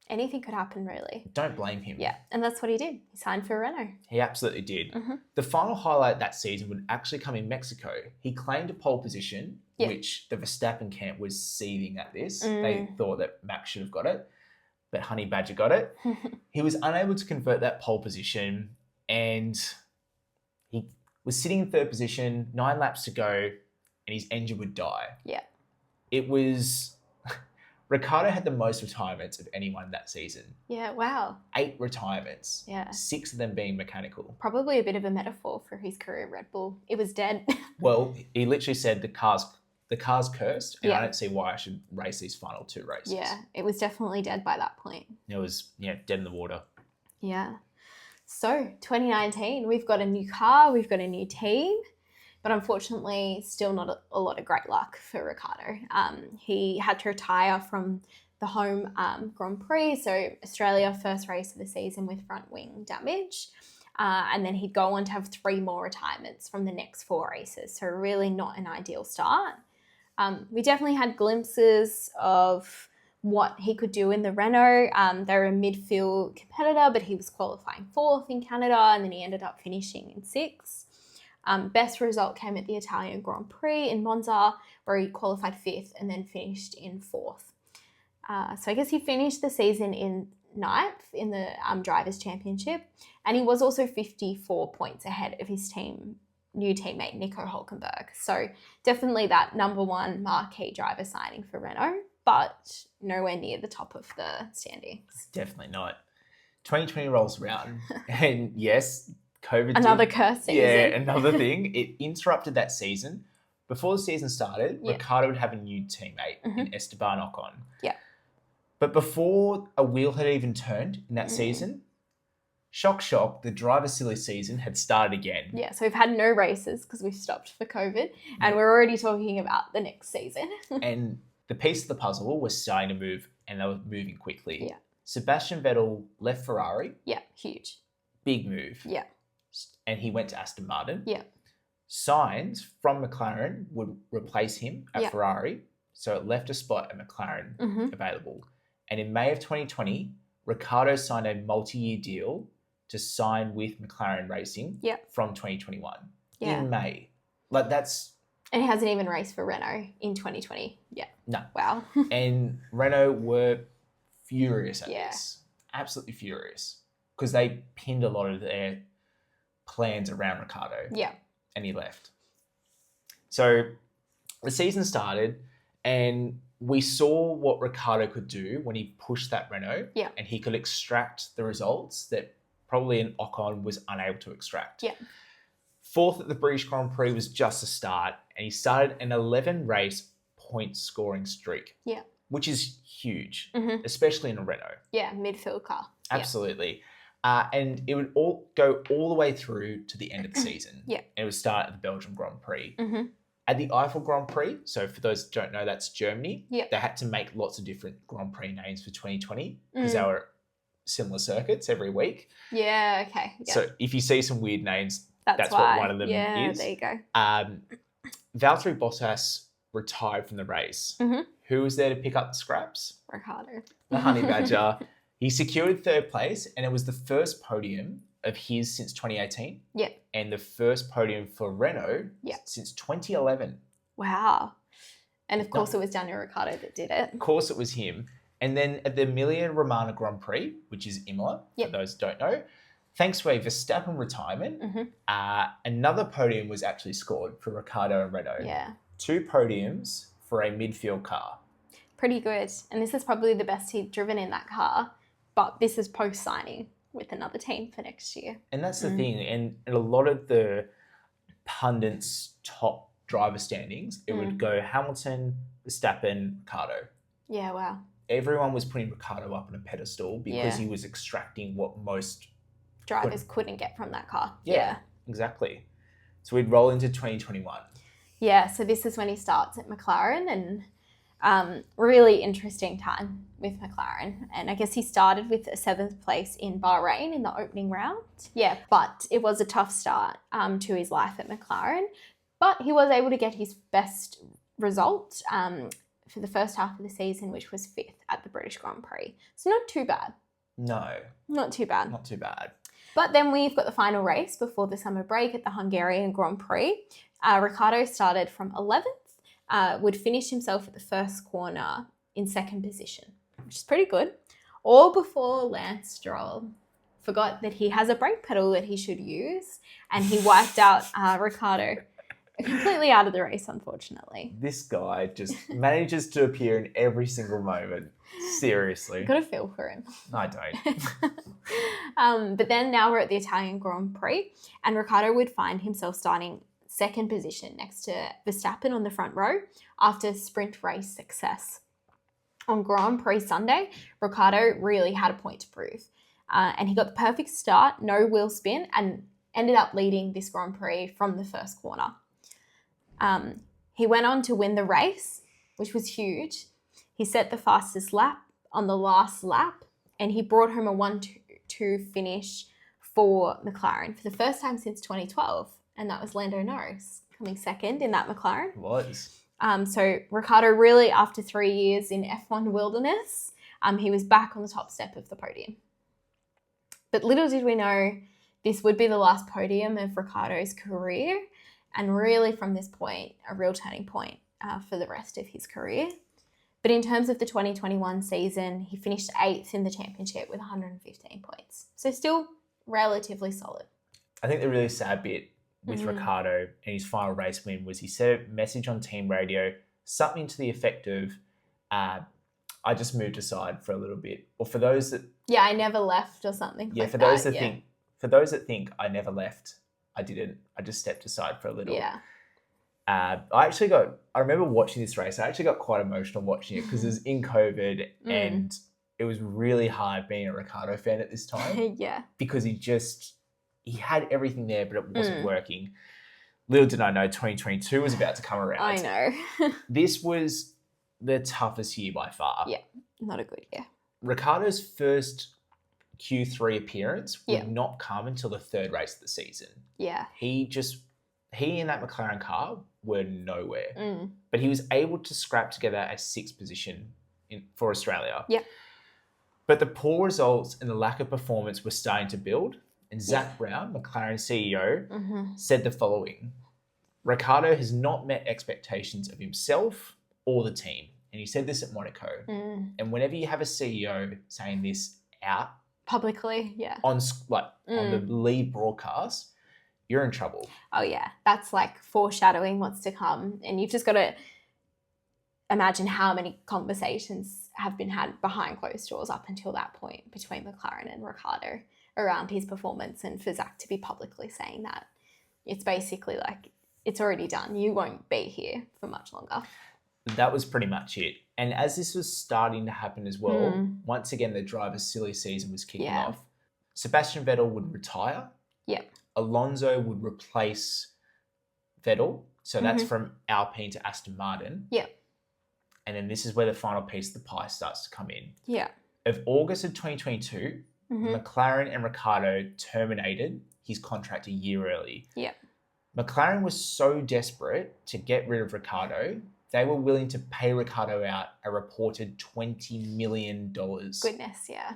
Anything could happen, really. Don't blame him. Yeah, and that's what he did. He signed for Renault. He absolutely did. Mm-hmm. The final highlight that season would actually come in Mexico. He claimed a pole position, which the Verstappen camp was seething at this. They thought that Max should have got it, but Honey Badger got it. He was unable to convert that pole position, and he was sitting in third position, 9 laps to go, and his engine would die. Yeah. It was... Ricciardo had the most retirements of anyone that season. Yeah, wow. 8 retirements. Yeah. 6 of them being mechanical. Probably a bit of a metaphor for his career at Red Bull. It was dead. Well, he literally said the car's cursed, and I don't see why I should race these final 2 races. Yeah, it was definitely dead by that point. It was, dead in the water. Yeah. So, 2019, we've got a new car, we've got a new team. But unfortunately, still not a lot of great luck for Ricciardo. He had to retire from the home Grand Prix, so Australia, first race of the season with front wing damage. And then he'd go on to have 3 more retirements from the next 4 races, so really not an ideal start. We definitely had glimpses of what he could do in the Renault. They're a midfield competitor, but he was qualifying 4th in Canada, and then he ended up finishing in 6th. Best result came at the Italian Grand Prix in Monza, where he qualified 5th and then finished in 4th. So I guess he finished the season in 9th in the Drivers' Championship, and he was also 54 points ahead of his new teammate Nico Hülkenberg. So definitely that number 1 marquee driver signing for Renault, but nowhere near the top of the standings. Definitely not. 2020 rolls around, and yes, COVID another curse season. Yeah, another thing. It interrupted that season. Before the season started, Ricciardo would have a new teammate in Esteban Ocon. Yeah. But before a wheel had even turned in that season, shock, the driver silly season had started again. Yeah, so we've had no races because we've stopped for COVID, and we're already talking about the next season. And the piece of the puzzle was starting to move, and they were moving quickly. Yeah. Sebastian Vettel left Ferrari. Yeah, huge. Big move. Yeah. And he went to Aston Martin. Yeah. Sainz from McLaren would replace him at Ferrari, so it left a spot at McLaren available. And in May of 2020, Ricciardo signed a multi-year deal to sign with McLaren Racing from 2021 in May. Like that's... And he hasn't even raced for Renault in 2020 yet. No. Wow. And Renault were furious at this. Absolutely furious. Because they pinned a lot of their plans around Ricciardo. Yeah. And he left. So the season started, and we saw what Ricciardo could do when he pushed that Renault. Yeah. And he could extract the results that probably an Ocon was unable to extract. Yeah. 4th at the British Grand Prix was just a start, and he started an 11-race point scoring streak. Yeah. Which is huge, especially in a Renault. Yeah, midfield car. Absolutely. And it would all go all the way through to the end of the season. Yeah. And it would start at the Belgian Grand Prix. At the Eiffel Grand Prix, so for those who don't know, that's Germany. Yeah. They had to make lots of different Grand Prix names for 2020 because they were similar circuits every week. Yeah, okay. Yep. So if you see some weird names, that's what one of them is. Yeah, there you go. Valtteri Bottas retired from the race. Who was there to pick up the scraps? Ricciardo. The Honey Badger. He secured 3rd place, and it was the first podium of his since 2018. Yeah. And the first podium for Renault since 2011. Wow. And of course it was Daniel Ricciardo that did it. Of course it was him. And then at the Emilia-Romagna Grand Prix, which is Imola, for those who don't know, thanks to a Verstappen retirement, another podium was actually scored for Ricciardo and Renault. Yeah. 2 podiums for a midfield car. Pretty good. And this is probably the best he'd driven in that car. But this is post-signing with another team for next year. And that's the thing. And a lot of the pundits' top driver standings, it would go Hamilton, Verstappen, Ricciardo. Yeah, wow. Everyone was putting Ricciardo up on a pedestal because he was extracting what most drivers couldn't get from that car. Yeah, exactly. So we'd roll into 2021. Yeah, so this is when he starts at McLaren, and really interesting time with McLaren. And I guess he started with a 7th place in Bahrain in the opening round. Yeah, but it was a tough start to his life at McLaren. But he was able to get his best result, for the first half of the season, which was 5th at the British Grand Prix. So not too bad. No. Not too bad. Not too bad. But then we've got the final race before the summer break at the Hungarian Grand Prix. Ricciardo started from 11th, would finish himself at the first corner in 2nd position, which is pretty good. All before Lance Stroll forgot that he has a brake pedal that he should use, and he wiped out Ricciardo completely out of the race, unfortunately. This guy just manages to appear in every single moment. Seriously. Got to feel for him. I don't. But then now we're at the Italian Grand Prix, and Ricciardo would find himself starting 2nd position next to Verstappen on the front row after sprint race success. On Grand Prix Sunday, Ricciardo really had a point to prove. And he got the perfect start, no wheel spin, and ended up leading this Grand Prix from the first corner. He went on to win the race, which was huge. He set the fastest lap on the last lap, and he brought home a 1-2 finish for McLaren for the first time since 2012, and that was Lando Norris coming 2nd in that McLaren. It was. So Ricciardo really, after 3 years in F1 wilderness, he was back on the top step of the podium. But little did we know this would be the last podium of Ricciardo's career, and really from this point, a real turning point for the rest of his career. But in terms of the 2021 season, he finished 8th in the championship with 115 points. So still relatively solid. I think the really sad bit with Ricciardo and his final race win was he said a message on team radio, something to the effect of, I just moved aside for a little bit. Or for those that... Yeah, I never left or something like for that. Those that think I never left, I didn't. I just stepped aside for a little. Yeah. I remember watching this race. I actually got quite emotional watching it because it was in COVID and it was really hard being a Ricciardo fan at this time. Yeah. Because he had everything there, but it wasn't working. Little did I know 2022 was about to come around. I know. This was the toughest year by far. Yeah, not a good year. Ricciardo's first Q3 appearance would not come until the 3rd race of the season. Yeah. He and that McLaren car were nowhere. But he was able to scrap together a 6th position for Australia. Yeah. But the poor results and the lack of performance were starting to build. And Zach Brown, McLaren CEO, said the following: Ricciardo has not met expectations of himself or the team. And he said this at Monaco. And whenever you have a CEO saying this out publicly, on the lead broadcast, you're in trouble. Oh yeah, that's like foreshadowing what's to come, and you've just got to imagine how many conversations have been had behind closed doors up until that point between McLaren and Ricciardo around his performance, and for Zach to be publicly saying that, it's basically like it's already done. You won't be here for much longer. That was pretty much it. And as this was starting to happen as well, once again, the driver's silly season was kicking off. Sebastian Vettel would retire. Yeah. Alonso would replace Vettel. So that's from Alpine to Aston Martin. Yeah. And then this is where the final piece of the pie starts to come in. Yeah. Of August of 2022, McLaren and Ricciardo terminated his contract a year early. Yeah. McLaren was so desperate to get rid of Ricciardo, they were willing to pay Ricciardo out a reported $20 million. Goodness, yeah.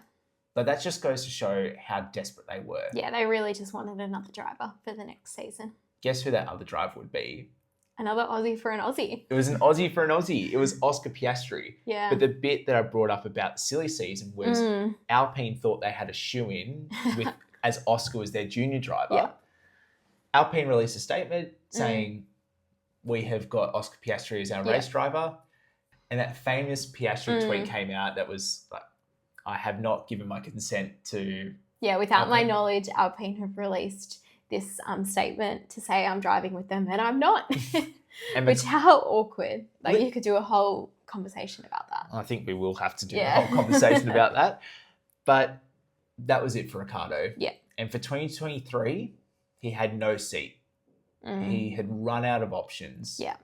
But that just goes to show how desperate they were. Yeah, they really just wanted another driver for the next season. Guess who that other driver would be? Another Aussie for an Aussie. It was an Aussie for an Aussie. It was Oscar Piastri. Yeah. But the bit that I brought up about the silly season was Alpine thought they had a shoe-in with as Oscar was their junior driver. Yeah. Alpine released a statement saying, we have got Oscar Piastri as our race driver. And that famous Piastri tweet came out that was like, I have not given my consent to... Yeah, without Alpine. my knowledge, Alpine have released this statement to say I'm driving with them and I'm not. And Which, how awkward. Like, you could do a whole conversation about that. I think we will have to do a whole conversation about that. But that was it for Ricciardo. Yeah. And for 2023, he had no seat. He had run out of options. Yeah.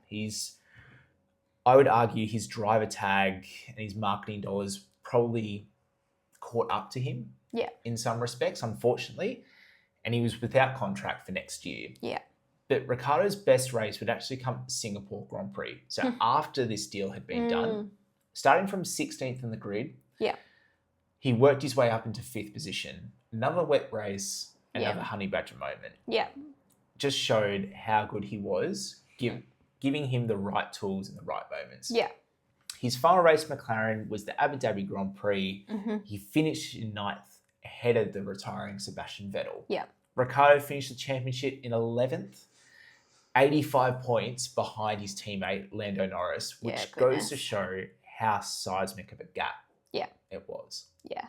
I would argue his driver tag and his marketing dollars probably caught up to him. Yeah. In some respects, unfortunately. And he was without contract for next year. Yeah. But Ricciardo's best race would actually come at the Singapore Grand Prix. So after this deal had been done, starting from 16th in the grid, he worked his way up into 5th position. Another wet race, another honey badger moment. Yeah. Just showed how good he was, giving him the right tools in the right moments. Yeah. His final race, McLaren, was the Abu Dhabi Grand Prix. He finished in 9th, ahead of the retiring Sebastian Vettel. Yeah. Ricciardo finished the championship in 11th, 85 points behind his teammate Lando Norris, which goes to show how seismic of a gap it was. Yeah.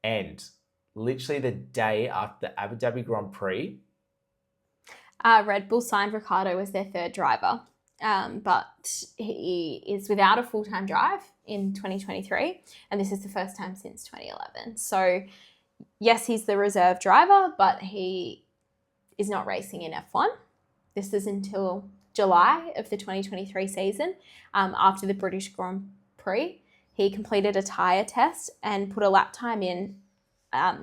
And literally the day after the Abu Dhabi Grand Prix, Red Bull signed Ricciardo as their 3rd driver, but he is without a full-time drive in 2023, and this is the first time since 2011. So, yes, he's the reserve driver, but he is not racing in F1. This is until July of the 2023 season. After the British Grand Prix, he completed a tyre test and put a lap time in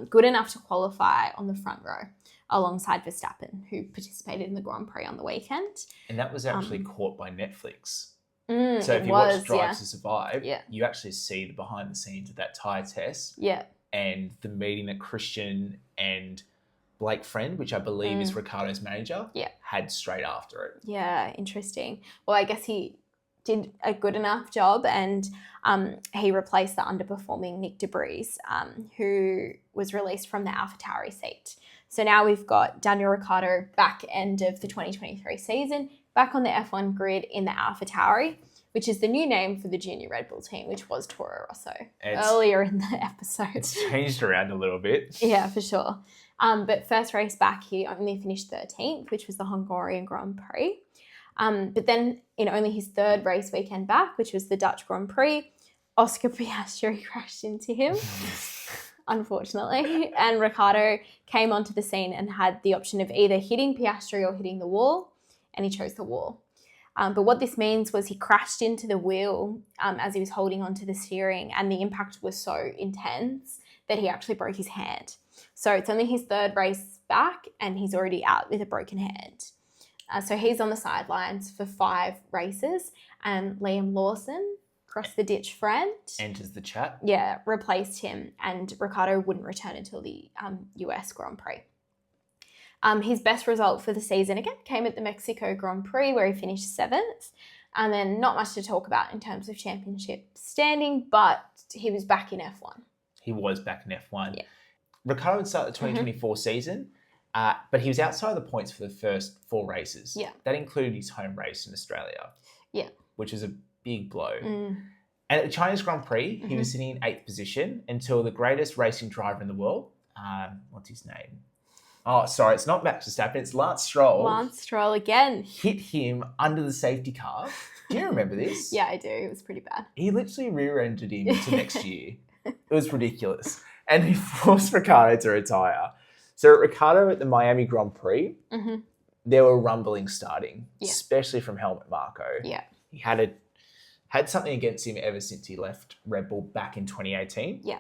good enough to qualify on the front row alongside Verstappen, who participated in the Grand Prix on the weekend. And that was actually caught by Netflix. So if you was, watch Drive to Survive, Yeah. you actually see the behind the scenes of that tyre test Yeah. and the meeting that Christian and Blake Friend, which I believe is Ricciardo's manager, had straight after it. Yeah, interesting. Well, I guess he did a good enough job, and he replaced the underperforming Nick Debris, who was released from the AlphaTauri seat. So now we've got Daniel Ricciardo back end of the 2023 season, back on the F1 grid in the AlphaTauri, which is the new name for the junior Red Bull team, which was Toro Rosso earlier in the episode. It's changed around a little bit. Yeah, for sure. But first race back, he only finished 13th, which was the Hungarian Grand Prix. But then in only his 3rd race weekend back, which was the Dutch Grand Prix, Oscar Piastri crashed into him, unfortunately. And Ricciardo came onto the scene and had the option of either hitting Piastri or hitting the wall, and he chose the wall. But what this means was he crashed into the wheel as he was holding onto the steering, and the impact was so intense that he actually broke his hand. So it's only his 3rd race back, and he's already out with a broken hand. So he's on the sidelines for 5 races, and Liam Lawson, cross the ditch friend, Enters the chat. Yeah, replaced him, and Ricciardo wouldn't return until the US Grand Prix. His best result for the season, again, came at the Mexico Grand Prix, where he finished 7th. And then not much to talk about in terms of championship standing, but he was back in F1. He was back in F1. Yeah. Ricciardo would start the 2024 season, but he was outside the points for the first 4 races. Yeah. That included his home race in Australia. Yeah. Which is a big blow. And at the Chinese Grand Prix, he was sitting in 8th position until the greatest racing driver in the world, what's his name? Oh, sorry, it's not Max Verstappen, it's Lance Stroll. Lance Stroll again. Hit him under the safety car. Do you remember this? Yeah, I do. It was pretty bad. He literally rear-ended him to next year. It was ridiculous. And he forced Ricciardo to retire. So at Ricciardo at the Miami Grand Prix, there were rumblings starting, especially from Helmut Marko. Yeah. He had something against him ever since he left Red Bull back in 2018. Yeah.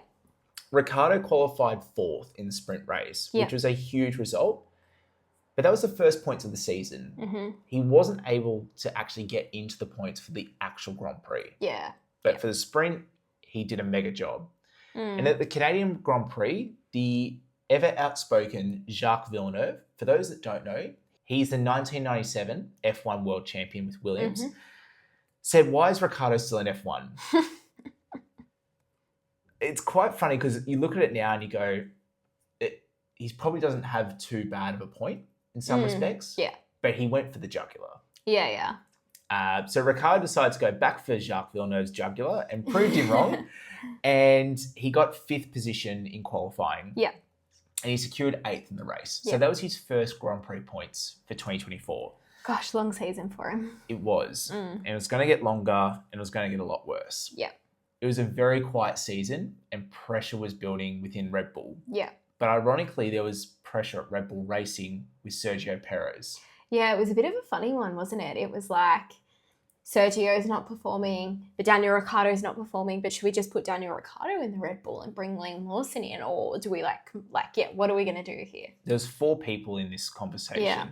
Ricciardo qualified 4th in the sprint race, which was a huge result. But that was the first points of the season. He wasn't able to actually get into the points for the actual Grand Prix. Yeah. But for the sprint, he did a mega job. And at the Canadian Grand Prix, the ever outspoken Jacques Villeneuve, for those that don't know, he's the 1997 F1 world champion with Williams, said, "Why is Ricciardo still in F1? It's quite funny because you look at it now and you go, he probably doesn't have too bad of a point in some respects. Yeah. But he went for the jugular. Yeah. So Ricciardo decided to go back for Jacques Villeneuve's jugular and proved him wrong. And he got 5th position in qualifying. Yeah. And he secured 8th in the race. Yeah. So that was his first Grand Prix points for 2024. Gosh, long season for him. It was. And it was going to get longer and it was going to get a lot worse. Yeah. It was a very quiet season and pressure was building within Red Bull. Yeah. But ironically, there was pressure at Red Bull Racing with Sergio Perez. Yeah, it was a bit of a funny one, wasn't it? It was like, Sergio's not performing, but Daniel Ricciardo's not performing, but should we just put Daniel Ricciardo in the Red Bull and bring Liam Lawson in? Or do we what are we going to do here? There's 4 people in this conversation.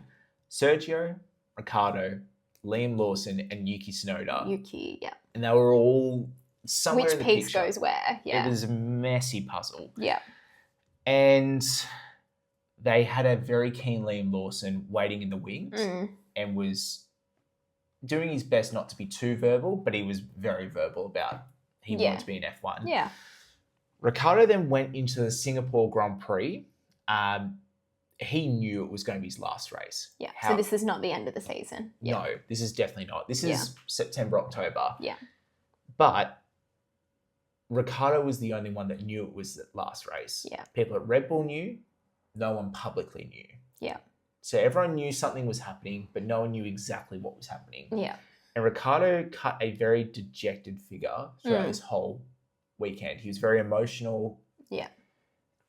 Sergio, Ricciardo, Liam Lawson, and Yuki Tsunoda. Yuki, yeah. And they were all somewhere Which in the piece picture. goes where? Yeah. It was a messy puzzle. Yeah. And they had a very keen Liam Lawson waiting in the wings and was doing his best not to be too verbal, but he was very verbal about he wanted to be in F1. Yeah. Ricciardo then went into the Singapore Grand Prix. He knew it was going to be his last race. Yeah. So this is not the end of the season. Yeah. No, this is definitely not. This is September, October. Yeah. But Ricciardo was the only one that knew it was the last race. Yeah. People at Red Bull knew. No one publicly knew. Yeah. So everyone knew something was happening, but no one knew exactly what was happening. Yeah. And Ricciardo cut a very dejected figure throughout this whole weekend. He was very emotional. Yeah.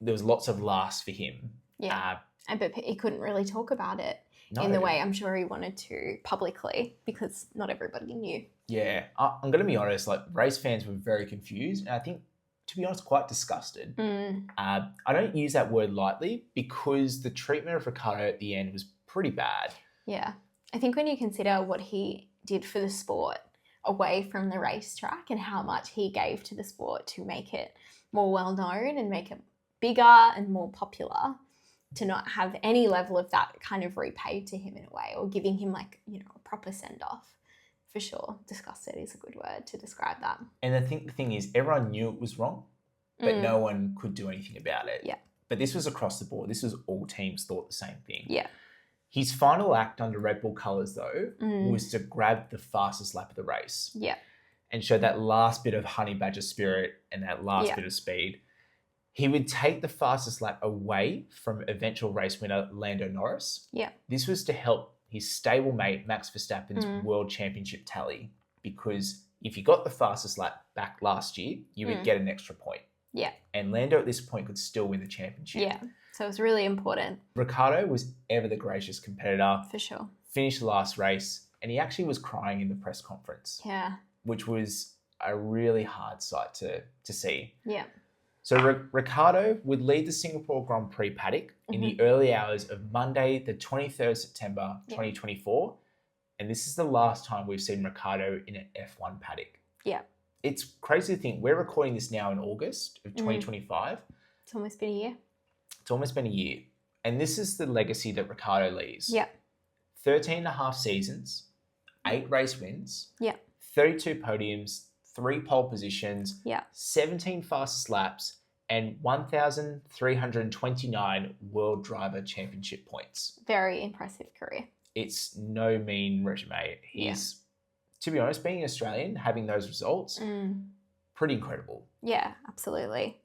There was lots of laughs for him. Yeah. But he couldn't really talk about it in the way I'm sure he wanted to publicly because not everybody knew. Yeah. I'm going to be honest, like race fans were very confused. And I think, to be honest, quite disgusted. I don't use that word lightly because the treatment of Ricciardo at the end was pretty bad. Yeah. I think when you consider what he did for the sport away from the racetrack and how much he gave to the sport to make it more well-known and make it bigger and more popular, to not have any level of that kind of repaid to him in a way or giving him like, you know, a proper send-off. For sure. Disgusted is a good word to describe that. And I think the thing is, everyone knew it was wrong, but no one could do anything about it. Yeah. But this was across the board. This was all teams thought the same thing. Yeah. His final act under Red Bull colours, though, was to grab the fastest lap of the race. Yeah. And show that last bit of honey badger spirit and that last bit of speed. He would take the fastest lap away from eventual race winner Lando Norris. Yeah. This was to help his stablemate Max Verstappen's world championship tally, because if you got the fastest lap back last year, you would get an extra point. Yeah. And Lando at this point could still win the championship. Yeah. So it was really important. Ricciardo was ever the gracious competitor. For sure. Finished the last race, and he actually was crying in the press conference. Yeah. Which was a really hard sight to see. Yeah. So Ricciardo would lead the Singapore Grand Prix paddock in the early hours of Monday, the 23rd September 2024. And this is the last time we've seen Ricciardo in an F1 paddock. Yeah. It's crazy to think we're recording this now in August of 2025. It's almost been a year. It's almost been a year. And this is the legacy that Ricciardo leaves. Yeah. 13 and a half seasons, 8 race wins, Yeah. 32 podiums, 3 pole positions, Yeah. 17 fastest laps, and 1,329 World Driver Championship points. Very impressive career. It's no mean resume. He's, to be honest, being Australian, having those results, pretty incredible. Yeah, absolutely.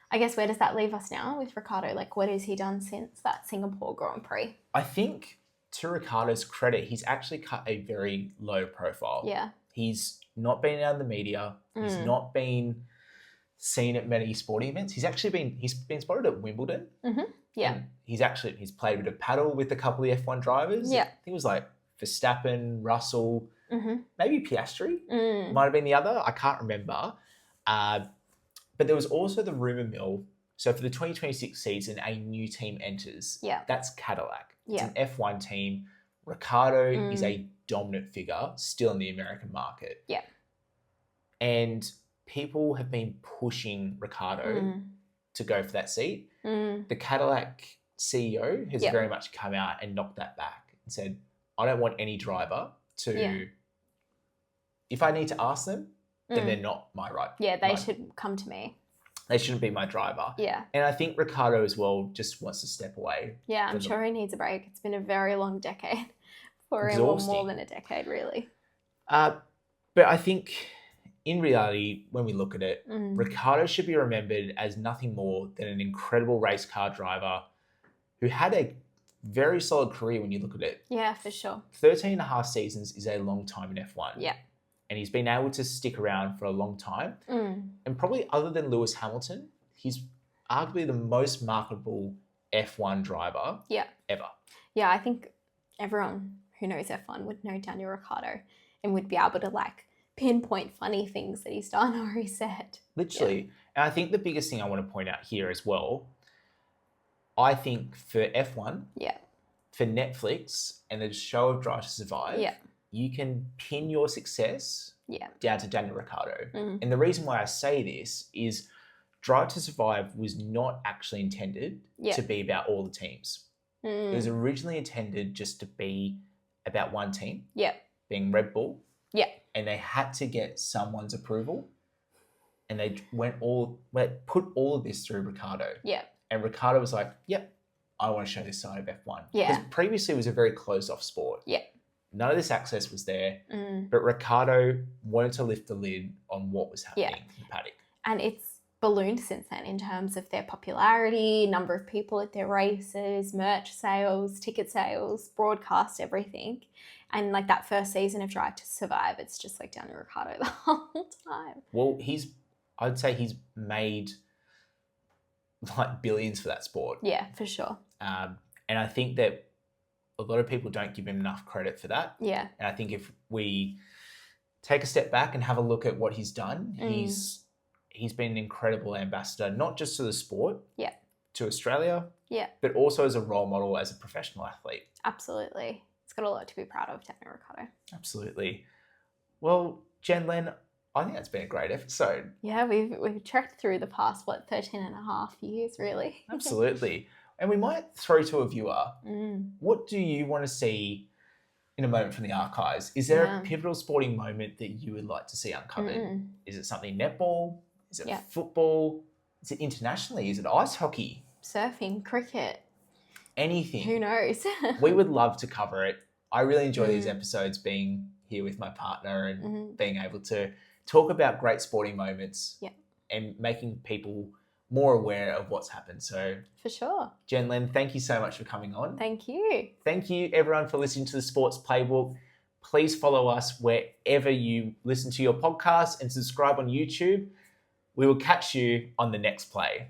I guess where does that leave us now with Ricciardo? Like, what has he done since that Singapore Grand Prix? I think, to Ricciardo's credit, he's actually cut a very low profile. Yeah. He's not been out in the media. He's not been seen at many sporting events. He's been spotted at Wimbledon. Yeah. And he's played a bit of paddle with a couple of F1 drivers. Yeah. I think it was like Verstappen, Russell, maybe Piastri Mm. might have been the other. I can't remember. But there was also the rumour mill. So for the 2026 season, a new team enters. Yeah. That's Cadillac. It's Yeah. an F1 team. Ricciardo is a dominant figure still in the American market. Yeah. And people have been pushing Ricciardo to go for that seat. The Cadillac CEO has very much come out and knocked that back and said, I don't want any driver to, if I need to ask them, then they're not my right. Yeah, they should come to me. They shouldn't be my driver. Yeah. And I think Ricciardo as well just wants to step away. Yeah, I'm sure he needs a break. It's been a very long decade for him, or more than a decade, really. But I think in reality, when we look at it, Ricciardo should be remembered as nothing more than an incredible race car driver who had a very solid career when you look at it. Yeah, for sure. 13 and a half seasons is a long time in F1. Yeah. And he's been able to stick around for a long time. And probably other than Lewis Hamilton, he's arguably the most marketable F1 driver ever. Yeah, I think everyone who knows F1 would know Daniel Ricciardo and would be able to like pinpoint funny things that he's done or he said. Literally. Yeah. And I think the biggest thing I want to point out here as well, I think for F1, for Netflix and the show of Drive to Survive, Yeah. you can pin your success Yeah. down to Daniel Ricciardo. Mm. And the reason why I say this is Drive to Survive was not actually intended Yeah. to be about all the teams. Mm. It was originally intended just to be about one team, Yeah. being Red Bull. Yeah. And they had to get someone's approval. And they put all of this through Ricciardo. Yeah. And Ricciardo was like, yep, I want to show this side of F1. Yeah. Because previously it was a very closed off sport. Yeah. None of this access was there. Mm. But Ricciardo wanted to lift the lid on what was happening Yeah. in the paddock. And it's ballooned since then in terms of their popularity, number of people at their races, merch sales, ticket sales, broadcast, everything. And like that first season of Drive to Survive, it's just like Daniel Ricciardo the whole time. Well, I'd say he's made like billions for that sport. Yeah, for sure. And I think that a lot of people don't give him enough credit for that. Yeah. And I think if we take a step back and have a look at what he's done, he's been an incredible ambassador, not just to the sport, Yeah. to Australia, Yeah. but also as a role model as a professional athlete. Absolutely. It's got a lot to be proud of, Daniel Ricciardo. Absolutely. Well, JenLen, I think that's been a great episode. Yeah, we've trekked through the past, 13 and a half years, really. Absolutely. And we might throw to a viewer, Mm. what do you want to see in a moment from the archives? Is there Yeah. a pivotal sporting moment that you would like to see uncovered? Mm. Is it something netball? Is it Yeah. football? Is it internationally? Is it ice hockey? Surfing, cricket, Anything. who knows? We would love to cover it. I really enjoy these Mm. episodes, being here with my partner and Mhm. being able to talk about great sporting moments Yeah. and making people more aware of what's happened. So, For sure. JenLen, thank you so much for coming on. Thank you. Thank you, everyone, for listening to the Sports Playbook. Please follow us wherever you listen to your podcasts and subscribe on YouTube. We will catch you on the next play.